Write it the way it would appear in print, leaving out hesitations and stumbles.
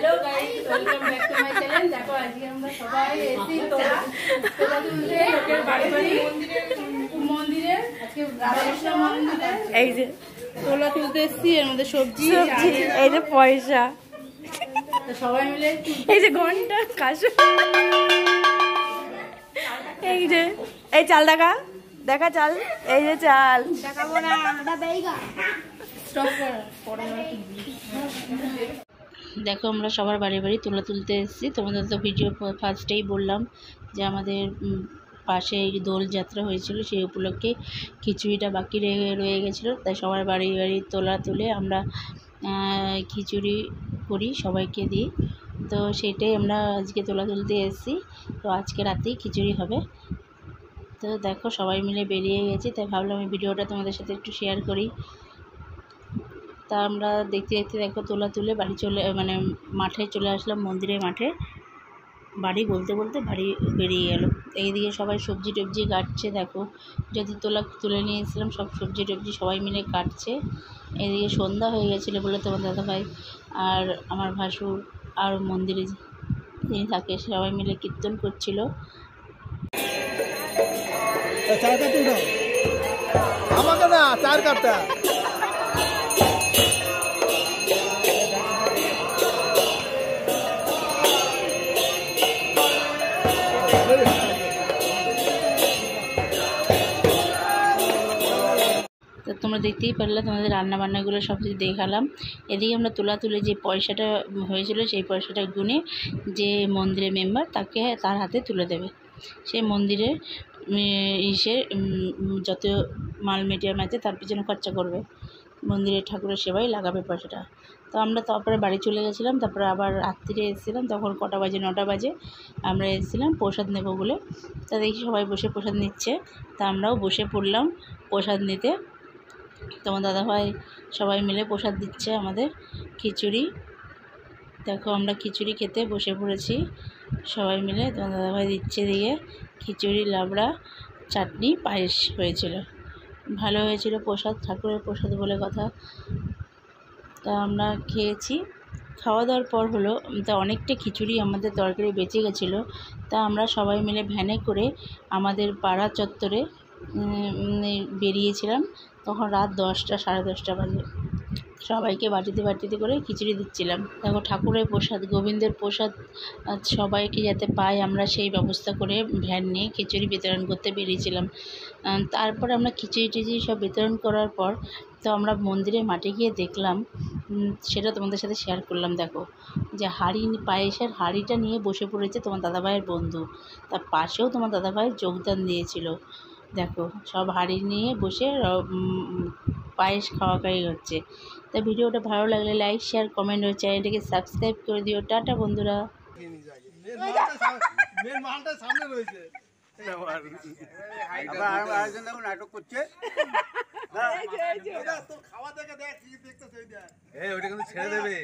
Hello guys, welcome back to my channel. দেখো আজকে আমরা সবাই এসেছি তোলা তুলতে লোকের বাড়ি বাড়ি মন্দিরে, আজকে রাধাকৃষ্ণ মন্দিরে এই যে তোলা তুলতে এসেছি। এর মধ্যে সবজি, এই যে পয়সা, সবাই মিলে এই যে ঘন্টা কাশু, এই যে এই চাল দেখা দেখা চাল, এই যে চাল দেখাবো না। দেখো আমরা সবার বাড়ি বাড়ি তুলা তুলতে এসেছি। তোমাদের তো ভিডিও ফার্স্টেই বললাম যে আমাদের পাশে এই দোলযাত্রা হয়েছিল, সেই উপলক্ষে খিচুড়িটা বাকি রয়ে গেছিলো, তাই সবার বাড়ি বাড়ি তোলা তুলে আমরা খিচুড়ি করি, সবাইকে দিই। তো সেটাই আমরা আজকে তোলা তুলতে এসেছি। তো আজকে রাতেই খিচুড়ি হবে। তো দেখো সবাই মিলে বেরিয়ে গেছি, তাই ভাবলাম আমি ভিডিওটা তোমাদের সাথে একটু শেয়ার করি। তা আমরা দেখতে দেখতে দেখো তোলা তুলে বাড়ি মানে মাঠে চলে আসলাম, মন্দিরের মাঠে। বাড়ি বলতে বলতে বাড়ি বেরিয়ে গেল। এইদিকে সবাই সবজি টবজি কাটছে, দেখো যদি তোলা তুলে নিয়ে এসেছিলাম সব সবজি টবজি সবাই মিলে কাটছে। এদিকে সন্ধ্যা হয়ে গেছিলো বলে তোমার দাদাভাই আর আমার ভাসুর আর মন্দিরে যিনি থাকে সবাই মিলে কীর্তন করছিল। আমাকে না চার কাপটা তো তোমরা দেখতেই পারলে, তোমাদের রান্নাবান্নাগুলো সব কিছু দেখালাম। এদিকে আমরা তোলা তুলে যে পয়সাটা হয়েছিল সেই পয়সাটা গুনে যে মন্দিরের মেম্বার তাকে তার হাতে তুলে দেবে। সেই মন্দিরের যত মাল মিডিয়াম আছে তার পিছনে খরচা করবে, মন্দিরের ঠাকুরের সেবাই লাগাবে পয়সাটা। তো আমরা তারপরে বাড়ি চলে গেছিলাম। তারপরে আবার রাত্রিরে এসেছিলাম, তখন কটা বাজে 9টা বাজে আমরা এসেছিলাম প্রসাদ নেব বলে। তা দেখি সবাই বসে প্রসাদ নিচ্ছে, তা আমরাও বসে পড়লাম প্রসাদ নিতে। তোমার দাদাভাই সবাই মিলে প্রসাদ দিচ্ছে আমাদের খিচুড়ি। দেখো আমরা খিচুড়ি খেতে বসে পড়েছি সবাই মিলে। তোমার দাদাভাই দিচ্ছে, দিয়ে খিচুড়ি, লাবড়া, চাটনি, পায়েস হয়েছিল, ভালো হয়েছিল প্রসাদ, ঠাকুরের প্রসাদ বলে কথা। তা আমরা খেয়েছি। খাওয়া দাওয়ার পর হলো তা অনেকটা খিচুড়ি আমাদের তরকারি বেঁচে গেছিলো। তা আমরা সবাই মিলে ভ্যানে করে আমাদের পাড়া চত্বরে বেরিয়েছিলাম। তখন রাত 10টা সাড়ে 10টা বাজে। সবাইকে বাটিতে বাটিতে করে খিচুড়ি দিচ্ছিলাম। দেখো ঠাকুরের প্রসাদ, গোবিন্দের প্রসাদ সবাইকে যাতে পাই আমরা সেই ব্যবস্থা করে ভ্যান নিয়ে খিচুড়ি বিতরণ করতে বেরিয়েছিলাম। তারপর আমরা খিচুড়ি টিচুড়ি সব বিতরণ করার পর তো আমরা মন্দিরের মাঠে গিয়ে দেখলাম, সেটা তোমাদের সাথে শেয়ার করলাম। দেখো যে পায়েসের হাঁড়িটা নিয়ে বসে পড়েছে তোমার দাদাভাইয়ের বন্ধু, তার পাশেও তোমার দাদাভাই যোগদান দিয়েছিল। দেখো সব হাঁড়ি নিয়ে বসে পায়েস খাওয়াখাওয়ি হচ্ছে। তা ভিডিওটা ভালো লাগলে লাইক শেয়ার কমেন্ট ও চ্যানেলটিকে সাবস্ক্রাইব করে দিও। টাটা বন্ধুরা। নাটক করছে খাওয়া দেখে দেখ, ওইটা কিন্তু ছেড়ে দেবে।